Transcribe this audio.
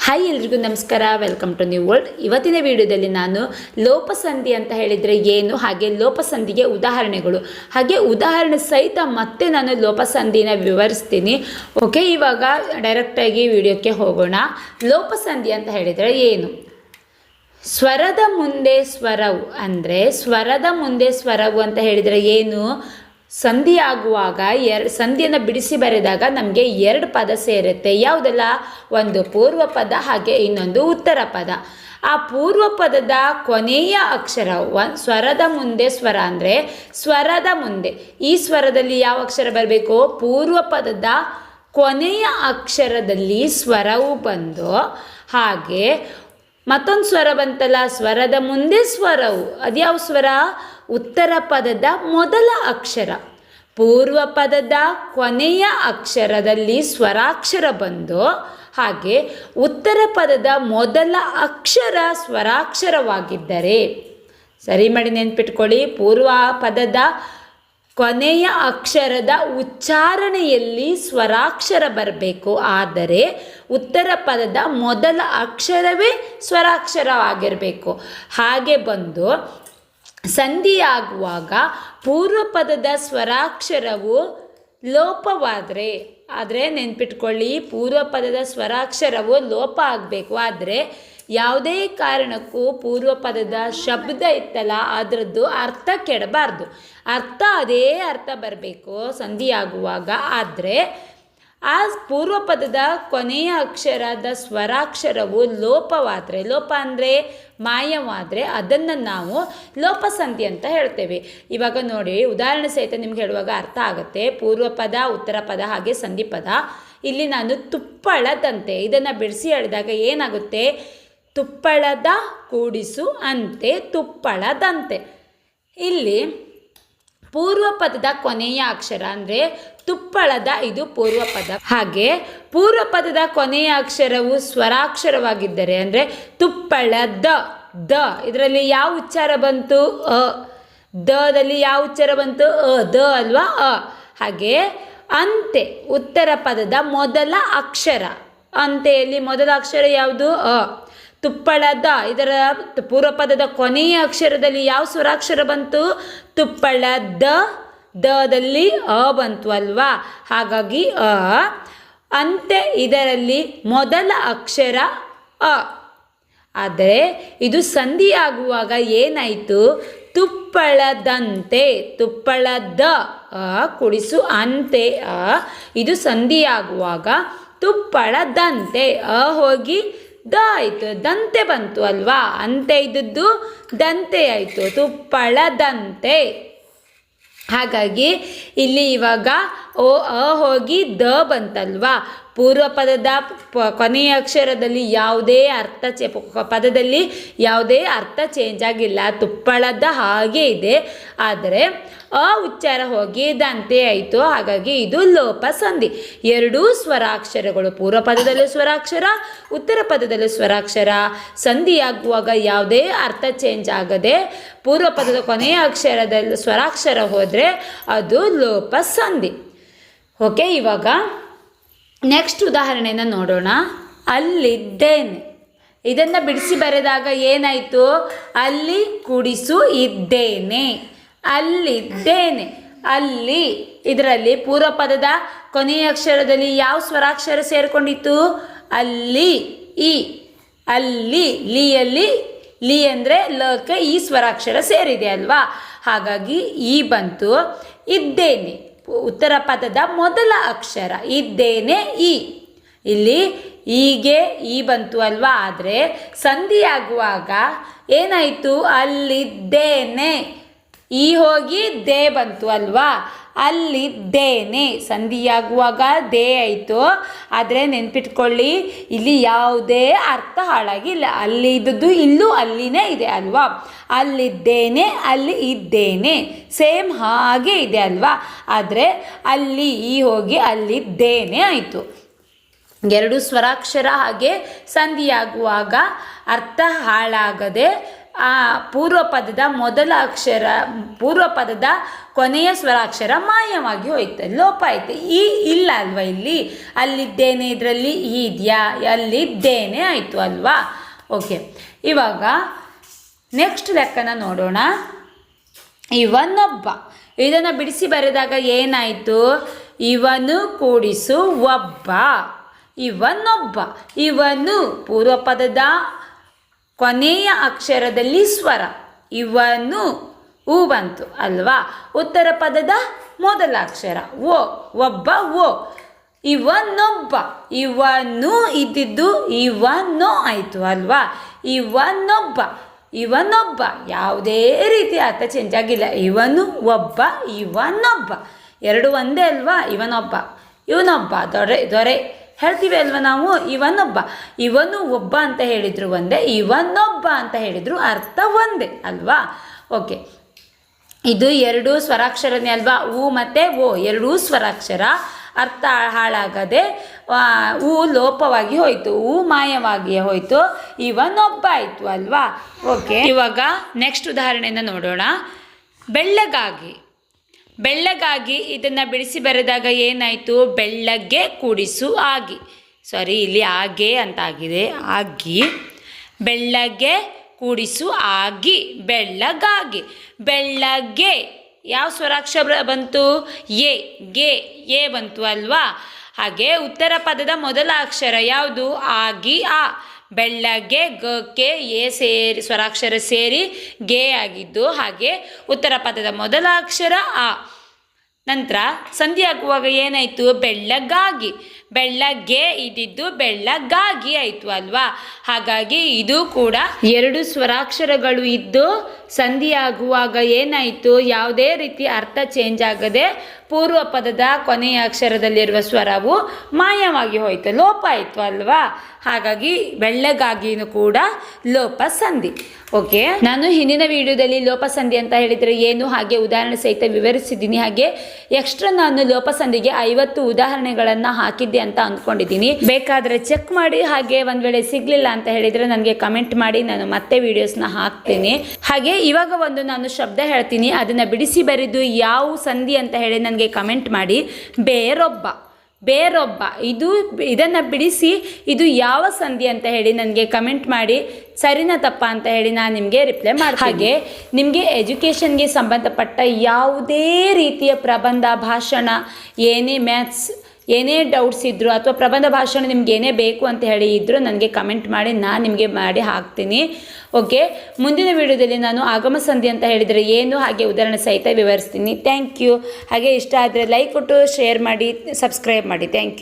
Hi ಎಲ್ರಿಗೂ ನಮಸ್ಕಾರ, welcome to new world. ಇವತ್ತಿನ ವಿಡಿಯೋದಲ್ಲಿ ನಾನು ಲೋಪಸಂಧಿ ಅಂತ ಹೇಳಿದರೆ ಏನು, ಹಾಗೆ ಲೋಪಸಂಧಿಗೆ ಉದಾಹರಣೆಗಳು, ಹಾಗೆ ಉದಾಹರಣೆ ಸಹಿತ ಮತ್ತೆ ನಾನು ಲೋಪಸಂಧಿನ ವಿವರಿಸ್ತೀನಿ. ಓಕೆ, ಇವಾಗ ಡೈರೆಕ್ಟಾಗಿ ವಿಡಿಯೋಕ್ಕೆ ಹೋಗೋಣ. ಲೋಪಸಂಧಿ ಅಂತ ಹೇಳಿದರೆ ಏನು? ಸ್ವರದ ಮುಂದೆ ಸ್ವರವು ಅಂದರೆ ಸ್ವರದ ಮುಂದೆ ಸ್ವರವು ಅಂತ ಹೇಳಿದರೆ ಏನು? ಸಂಧಿ ಆಗುವಾಗ ಸಂಧಿಯನ್ನು ಬಿಡಿಸಿ ಬರೆದಾಗ ನಮಗೆ ಎರಡು ಪದ ಸೇರುತ್ತೆ. ಯಾವುದೆಲ್ಲ? ಒಂದು ಪೂರ್ವ ಪದ, ಹಾಗೆ ಇನ್ನೊಂದು ಉತ್ತರ ಪದ. ಆ ಪೂರ್ವ ಪದದ ಕೊನೆಯ ಅಕ್ಷರ ಸ್ವರದ ಮುಂದೆ ಸ್ವರ ಅಂದರೆ ಸ್ವರದ ಮುಂದೆ ಈ ಸ್ವರದಲ್ಲಿ ಯಾವ ಅಕ್ಷರ ಬರಬೇಕು? ಪೂರ್ವ ಪದದ ಕೊನೆಯ ಅಕ್ಷರದಲ್ಲಿ ಸ್ವರವು ಬಂದು, ಹಾಗೆ ಮತ್ತೊಂದು ಸ್ವರ ಬಂತಲ್ಲ, ಸ್ವರದ ಮುಂದೆ ಸ್ವರವು, ಅದ್ಯಾವ ಸ್ವರ? ಉತ್ತರ ಪದದ ಮೊದಲ ಅಕ್ಷರ. ಪೂರ್ವ ಪದದ ಕೊನೆಯ ಅಕ್ಷರದಲ್ಲಿ ಸ್ವರಾಕ್ಷರ ಬಂದು, ಹಾಗೆ ಉತ್ತರ ಪದದ ಮೊದಲ ಅಕ್ಷರ ಸ್ವರಾಕ್ಷರವಾಗಿದ್ದರೆ, ಸರಿ ಮಾಡಿ ನೆನ್ಪಿಟ್ಕೊಳ್ಳಿ, ಪೂರ್ವ ಪದದ ಕೊನೆಯ ಅಕ್ಷರದ ಉಚ್ಚಾರಣೆಯಲ್ಲಿ ಸ್ವರಾಕ್ಷರ ಬರಬೇಕು, ಆದರೆ ಉತ್ತರ ಪದದ ಮೊದಲ ಅಕ್ಷರವೇ ಸ್ವರಾಕ್ಷರವಾಗಿರಬೇಕು. ಹಾಗೆ ಬಂದು ಸಂಧಿಯಾಗುವಾಗ ಪೂರ್ವ ಪದದ ಸ್ವರಾಕ್ಷರವು ಲೋಪವಾದರೆ, ಆದರೆ ನೆನ್ಪಿಟ್ಕೊಳ್ಳಿ, ಪೂರ್ವ ಪದದ ಸ್ವರಾಕ್ಷರವು ಲೋಪ ಆಗಬೇಕು. ಆದರೆ ಯಾವುದೇ ಕಾರಣಕ್ಕೂ ಪೂರ್ವ ಪದದ ಶಬ್ದ ಇತ್ತಲ್ಲ, ಅದರದ್ದು ಅರ್ಥ ಕೆಡಬಾರ್ದು. ಅದೇ ಅರ್ಥ ಬರಬೇಕು ಸಂಧಿಯಾಗುವಾಗ. ಆದರೆ ಆ ಪೂರ್ವ ಪದದ ಕೊನೆಯ ಅಕ್ಷರದ ಸ್ವರಾಕ್ಷರವು ಲೋಪವಾದರೆ, ಲೋಪ ಅಂದರೆ ಮಾಯವಾದರೆ, ಅದನ್ನು ನಾವು ಲೋಪಸಂಧಿ ಅಂತ ಹೇಳ್ತೇವೆ. ಇವಾಗ ನೋಡಿ, ಉದಾಹರಣೆ ಸಹಿತ ನಿಮ್ಗೆ ಹೇಳುವಾಗ ಅರ್ಥ ಆಗುತ್ತೆ. ಪೂರ್ವ ಪದ, ಉತ್ತರ ಪದ, ಹಾಗೆ ಸಂಧಿ ಪದ. ಇಲ್ಲಿ ನಾನು ತುಪ್ಪಳದಂತೆ ಇದನ್ನು ಬಿಡಿಸಿ ಹೇಳಿದಾಗ ಏನಾಗುತ್ತೆ? ತುಪ್ಪಳದ ಕೂಡಿಸು ಅಂತೆ ತುಪ್ಪಳದಂತೆ. ಇಲ್ಲಿ ಪೂರ್ವ ಪದದ ಕೊನೆಯ ಅಕ್ಷರ ಅಂದರೆ ತುಪ್ಪಳದ, ಇದು ಪೂರ್ವ ಪದ. ಹಾಗೆ ಪೂರ್ವ ಪದದ ಕೊನೆಯ ಅಕ್ಷರವು ಸ್ವರಾಕ್ಷರವಾಗಿದ್ದರೆ ಅಂದರೆ ತುಪ್ಪಳದ ದ, ಇದರಲ್ಲಿ ಯಾವ ಉಚ್ಚಾರ ಬಂತು? ಅ. ದಲ್ಲಿ ಯಾವ ಉಚ್ಚಾರ ಬಂತು? ದ ಅಲ್ವಾ? ಅ. ಹಾಗೆ ಅಂತೆ, ಉತ್ತರ ಪದದ ಮೊದಲ ಅಕ್ಷರ. ಅಂತೆಯಲ್ಲಿ ಮೊದಲ ಅಕ್ಷರ ಯಾವುದು? ಅ. ತುಪ್ಪಳದ, ಇದರ ಪೂರ್ವ ಪದದ ಕೊನೆಯ ಅಕ್ಷರದಲ್ಲಿ ಯಾವ ಸ್ವರಾಕ್ಷರ ಬಂತು? ತುಪ್ಪಳದ. ದಲ್ಲಿ ಅ ಬಂತು ಅಲ್ವಾ? ಹಾಗಾಗಿ ಅ. ಅಂತೆ ಇದರಲ್ಲಿ ಮೊದಲ ಅಕ್ಷರ ಅ. ಆದರೆ ಇದು ಸಂಧಿಯಾಗುವಾಗ ಏನಾಯಿತು? ತುಪ್ಪಳದಂತೆ, ತುಪ್ಪಳದ ಅ ಕೂಡಿಸು ಅಂತೆ ಅ. ಇದು ಸಂಧಿಯಾಗುವಾಗ ತುಪ್ಪಳದಂತೆ, ಅ ಹೋಗಿ ದ ಆಯಿತು, ದಂತೆ ಬಂತು ಅಲ್ವಾ? ಅಂತೆ ಇದ್ದದ್ದು ದಂತೆ ಆಯಿತು, ತುಪ್ಪಳದಂತೆ. ಹಾಗಾಗಿ ಇಲ್ಲಿ ಇವಾಗ ಅ ಹೋಗಿ ದ ಬಂತಲ್ವಾ? ಪೂರ್ವ ಪದದ ಕೊನೆಯ ಅಕ್ಷರದಲ್ಲಿ ಯಾವುದೇ ಪದದಲ್ಲಿ ಯಾವುದೇ ಅರ್ಥ ಚೇಂಜ್ ಆಗಿಲ್ಲ, ತುಪ್ಪಳದ ಹಾಗೆ ಇದೆ. ಆದರೆ ಅ ಉಚ್ಚಾರ ಹೋಗಿ ದಂತೆ ಆಯಿತು. ಹಾಗಾಗಿ ಇದು ಲೋಪಸಂಧಿ. ಎರಡೂ ಸ್ವರಾಕ್ಷರಗಳು, ಪೂರ್ವ ಪದದಲ್ಲಿ ಸ್ವರಾಕ್ಷರ, ಉತ್ತರ ಪದದಲ್ಲಿ ಸ್ವರಾಕ್ಷರ, ಸಂಧಿಯಾಗುವಾಗ ಯಾವುದೇ ಅರ್ಥ ಚೇಂಜ್ ಆಗದೆ ಪೂರ್ವ ಪದದ ಕೊನೆಯ ಅಕ್ಷರದಲ್ಲಿ ಸ್ವರಾಕ್ಷರ ಹೋದರೆ ಅದು ಲೋಪಸಂಧಿ. ಓಕೆ, ಇವಾಗ ನೆಕ್ಸ್ಟ್ ಉದಾಹರಣೆನ ನೋಡೋಣ. ಅಲ್ಲಿದ್ದೇನೆ, ಇದನ್ನು ಬಿಡಿಸಿ ಬರೆದಾಗ ಏನಾಯಿತು? ಅಲ್ಲಿ ಕೂಡಿಸು ಇದ್ದೇನೆ, ಅಲ್ಲಿದ್ದೇನೆ. ಅಲ್ಲಿ ಇದರಲ್ಲಿ ಪೂರ್ವ ಪದದ ಕೊನೆಯ ಅಕ್ಷರದಲ್ಲಿ ಯಾವ ಸ್ವರಾಕ್ಷರ ಸೇರಿಕೊಂಡಿತ್ತು? ಅಲ್ಲಿ, ಇ. ಅಲ್ಲಿ, ಲಿಯಲ್ಲಿ ಲಿ ಅಂದರೆ ಲಕ್ಕೆ ಈ ಸ್ವರಾಕ್ಷರ ಸೇರಿದೆ ಅಲ್ವಾ? ಹಾಗಾಗಿ ಈ ಬಂತು. ಇದ್ದೇನೆ, ಉತ್ತರ ಪದದ ಮೊದಲ ಅಕ್ಷರ ಇದ್ದೇನೆ, ಇ. ಇಲ್ಲಿ ಹೀಗೆ ಈ ಬಂತು ಅಲ್ವಾ? ಆದರೆ ಸಂಧಿಯಾಗುವಾಗ ಏನಾಯಿತು? ಅಲ್ಲಿದ್ದೇನೆ, ಈ ಹೋಗಿ ದೇ ಬಂತು ಅಲ್ವಾ? ಅಲ್ಲಿದ್ದೇನೆ, ಸಂಧಿಯಾಗುವಾಗ ದೇ ಆಯಿತು. ಆದರೆ ನೆನ್ಪಿಟ್ಕೊಳ್ಳಿ, ಇಲ್ಲಿ ಯಾವುದೇ ಅರ್ಥ ಹಾಳಾಗಿಲ್ಲ. ಅಲ್ಲಿ ಇದ್ದದ್ದು ಇಲ್ಲೂ ಅಲ್ಲಿನೇ ಇದೆ ಅಲ್ವಾ? ಅಲ್ಲಿದ್ದೇನೆ, ಅಲ್ಲಿ ಇದ್ದೇನೆ, ಸೇಮ್ ಹಾಗೆ ಇದೆ ಅಲ್ವಾ? ಆದರೆ ಅಲ್ಲಿ ಈ ಹೋಗಿ ಅಲ್ಲಿದ್ದೇನೆ ಆಯಿತು. ಎರಡು ಸ್ವರಾಕ್ಷರ ಹಾಗೆ ಸಂಧಿಯಾಗುವಾಗ ಅರ್ಥ ಹಾಳಾಗದೆ ಆ ಪೂರ್ವ ಪದದ ಮೊದಲ ಅಕ್ಷರ ಪೂರ್ವ ಪದದ ಕೊನೆಯ ಸ್ವರಾಕ್ಷರ ಮಾಯವಾಗಿ ಹೋಯ್ತು, ಲೋಪ ಆಯಿತು. ಈ ಇಲ್ಲ ಅಲ್ವಾ ಇಲ್ಲಿ, ಅಲ್ಲಿದ್ದೇನೆ ಇದರಲ್ಲಿ ಈ ಇದೆಯಾ, ಅಲ್ಲಿದ್ದೇನೆ ಆಯಿತು ಅಲ್ವಾ. ಓಕೆ, ಇವಾಗ ನೆಕ್ಸ್ಟ್ ಲೆಕ್ಕನ ನೋಡೋಣ. ಇವನೊಬ್ಬ, ಇದನ್ನು ಬಿಡಿಸಿ ಬರೆದಾಗ ಏನಾಯಿತು, ಇವನು ಕೂಡಿಸು ಒಬ್ಬ, ಇವನೊಬ್ಬ. ಇವನು ಪೂರ್ವ ಪದದ ಕೊನೆಯ ಅಕ್ಷರದಲ್ಲಿ ಸ್ವರ, ಇವನು ಉ ಬಂತು ಅಲ್ವಾ. ಉತ್ತರ ಪದದ ಮೊದಲ ಅಕ್ಷರ ಓ, ಒಬ್ಬ ಓ. ಇವನೊಬ್ಬ, ಇವನು ಇದ್ದಿದ್ದು ಇವನೋ ಆಯಿತು ಅಲ್ವಾ. ಇವನೊಬ್ಬ, ಇವನೊಬ್ಬ, ಯಾವುದೇ ರೀತಿ ಅರ್ಥ ಚೇಂಜ್ ಆಗಿಲ್ಲ. ಇವನು ಒಬ್ಬ, ಇವನೊಬ್ಬ, ಎರಡು ಒಂದೇ ಅಲ್ವಾ. ಇವನೊಬ್ಬ, ಇವನೊಬ್ಬ, ದೊರೆ ಹೇಳ್ತೀವಿ ಅಲ್ವ ನಾವು. ಇವನೊಬ್ಬ, ಇವನು ಒಬ್ಬ ಅಂತ ಹೇಳಿದ್ರು ಒಂದೇ, ಇವನೊಬ್ಬ ಅಂತ ಹೇಳಿದ್ರು ಅರ್ಥ ಒಂದೇ ಅಲ್ವಾ. ಓಕೆ, ಇದು ಎರಡು ಸ್ವರಾಕ್ಷರನೇ ಅಲ್ವಾ. ಉ ಮತ್ತು ಓ ಎರಡೂ ಸ್ವರಾಕ್ಷರ, ಅರ್ಥ ಹಾಳಾಗದೆ ಉ ಲೋಪವಾಗಿ ಹೋಯಿತು, ಉ ಮಾಯವಾಗಿ ಹೋಯಿತು, ಇವನೊಬ್ಬ ಆಯಿತು ಅಲ್ವಾ. ಓಕೆ, ಇವಾಗ ನೆಕ್ಸ್ಟ್ ಉದಾಹರಣೆಯನ್ನು ನೋಡೋಣ. ಬೆಳ್ಳಗಾಗಿ, ಬೆಳ್ಳಗಾಗಿ ಇದನ್ನು ಬಿಡಿಸಿ ಬರೆದಾಗ ಏನಾಯಿತು, ಬೆಳ್ಳಗ್ಗೆ ಕೂಡಿಸು ಆಗಿ, ಸಾರಿ ಇಲ್ಲಿ ಆಗೆ ಅಂತ ಆಗಿದೆ, ಆಗಿ. ಬೆಳ್ಳಗ್ಗೆ ಕೂಡಿಸು ಆಗಿ, ಬೆಳ್ಳಗಾಗಿ. ಬೆಳ್ಳಗ್ಗೆ ಯಾವ ಸ್ವರಾಕ್ಷರ ಬಂತು, ಎ, ಗೆ, ಎ ಬಂತು ಅಲ್ವಾ. ಹಾಗೆ ಉತ್ತರ ಪದದ ಮೊದಲ ಅಕ್ಷರ ಯಾವುದು, ಆಗಿ ಆ. ಬೆಳ್ಳಗ್ಗೆ ಗಕ್ಕೆ ಎ ಸೇರಿ ಸ್ವರಾಕ್ಷರ ಸೇರಿ ಗೆ ಆಗಿದ್ದು, ಹಾಗೆ ಉತ್ತರ ಪದದ ಮೊದಲ ಅಕ್ಷರ ಆ. ನಂತರ ಸಂಧಿ ಆಗುವಾಗ ಏನಾಯಿತು, ಬೆಳ್ಳಗಾಗಿ. ಬೆಳ್ಳಗ್ಗೆ ಇದ್ದಿದ್ದು ಬೆಳ್ಳಗಾಗಿ ಆಯಿತು ಅಲ್ವಾ. ಹಾಗಾಗಿ ಇದು ಕೂಡ ಎರಡು ಸ್ವರಾಕ್ಷರಗಳು ಇದ್ದು ಸಂಧಿ ಆಗುವಾಗ ಏನಾಯಿತು, ಯಾವುದೇ ರೀತಿ ಅರ್ಥ ಚೇಂಜ್ ಆಗದೆ ಪೂರ್ವ ಪದದ ಕೊನೆಯ ಅಕ್ಷರದಲ್ಲಿರುವ ಸ್ವರವು ಮಾಯವಾಗಿ ಹೋಯಿತು, ಲೋಪ ಆಯಿತು ಅಲ್ವಾ. ಹಾಗಾಗಿ ಬೆಳ್ಳಗಾಗಿನೂ ಕೂಡ ಲೋಪ ಸಂಧಿ. ಓಕೆ, ನಾನು ಹಿಂದಿನ ವಿಡಿಯೋದಲ್ಲಿ ಲೋಪ ಸಂಧಿ ಅಂತ ಹೇಳಿದರೆ ಏನು, ಹಾಗೆ ಉದಾಹರಣೆ ಸಹಿತ ವಿವರಿಸಿದ್ದೀನಿ. ಹಾಗೆ ಎಕ್ಸ್ಟ್ರಾ ನಾನು ಲೋಪ ಸಂಧಿಗೆ 50 ಉದಾಹರಣೆಗಳನ್ನು ಹಾಕಿದ್ದೆ ಅಂತ ಅಂದ್ಕೊಂಡಿದ್ದೀನಿ. ಬೇಕಾದರೆ ಚೆಕ್ ಮಾಡಿ. ಹಾಗೆ ಒಂದು ವೇಳೆ ಸಿಗಲಿಲ್ಲ ಅಂತ ಹೇಳಿದರೆ ನನಗೆ ಕಮೆಂಟ್ ಮಾಡಿ, ನಾನು ಮತ್ತೆ ವಿಡಿಯೋಸ್ನ ಹಾಕ್ತೀನಿ. ಹಾಗೆ ಇವಾಗ ಒಂದು ನಾನು ಶಬ್ದ ಹೇಳ್ತೀನಿ, ಅದನ್ನು ಬಿಡಿಸಿ ಬರೆದು ಯಾವ ಸಂಧಿ ಅಂತ ಹೇಳಿ ನನಗೆ ಕಮೆಂಟ್ ಮಾಡಿ. ಬೇರೊಬ್ಬ, ಬೇರೊಬ್ಬ, ಇದನ್ನು ಬಿಡಿಸಿ ಇದು ಯಾವ ಸಂಧಿ ಅಂತ ಹೇಳಿ ನನಗೆ ಕಮೆಂಟ್ ಮಾಡಿ. ಸರಿನಾ ತಪ್ಪಾ ಅಂತ ಹೇಳಿ ನಾನು ನಿಮಗೆ ರಿಪ್ಲೈ ಮಾಡಿ. ಹಾಗೆ ನಿಮಗೆ ಎಜುಕೇಷನ್ಗೆ ಸಂಬಂಧಪಟ್ಟ ಯಾವುದೇ ರೀತಿಯ ಪ್ರಬಂಧ, ಭಾಷಣ, ಏನೇ ಮ್ಯಾಥ್ಸ್ ಏನೇ ಡೌಟ್ಸ್ ಇದ್ದರೂ ಅಥವಾ ಪ್ರಬಂಧ ಭಾಷಣ ನಿಮ್ಗೆ ಏನೇ ಬೇಕು ಅಂತ ಹೇಳಿ ಇದ್ದರೂ ನನಗೆ ಕಮೆಂಟ್ ಮಾಡಿ, ನಾನು ನಿಮಗೆ ಮಾಡಿ ಹಾಕ್ತೀನಿ. ಓಕೆ, ಮುಂದಿನ ವಿಡಿಯೋದಲ್ಲಿ ನಾನು ಆಗಮ ಸಂಧಿ ಅಂತ ಹೇಳಿದರೆ ಏನು, ಹಾಗೆ ಉದಾಹರಣೆ ಸಹಿತ ವಿವರಿಸ್ತೀನಿ. Thank you. ಹಾಗೆ ಇಷ್ಟ ಆದರೆ ಲೈಕ್ ಕೊಟ್ಟು ಶೇರ್ ಮಾಡಿ, ಸಬ್ಸ್ಕ್ರೈಬ್ ಮಾಡಿ. Thank you.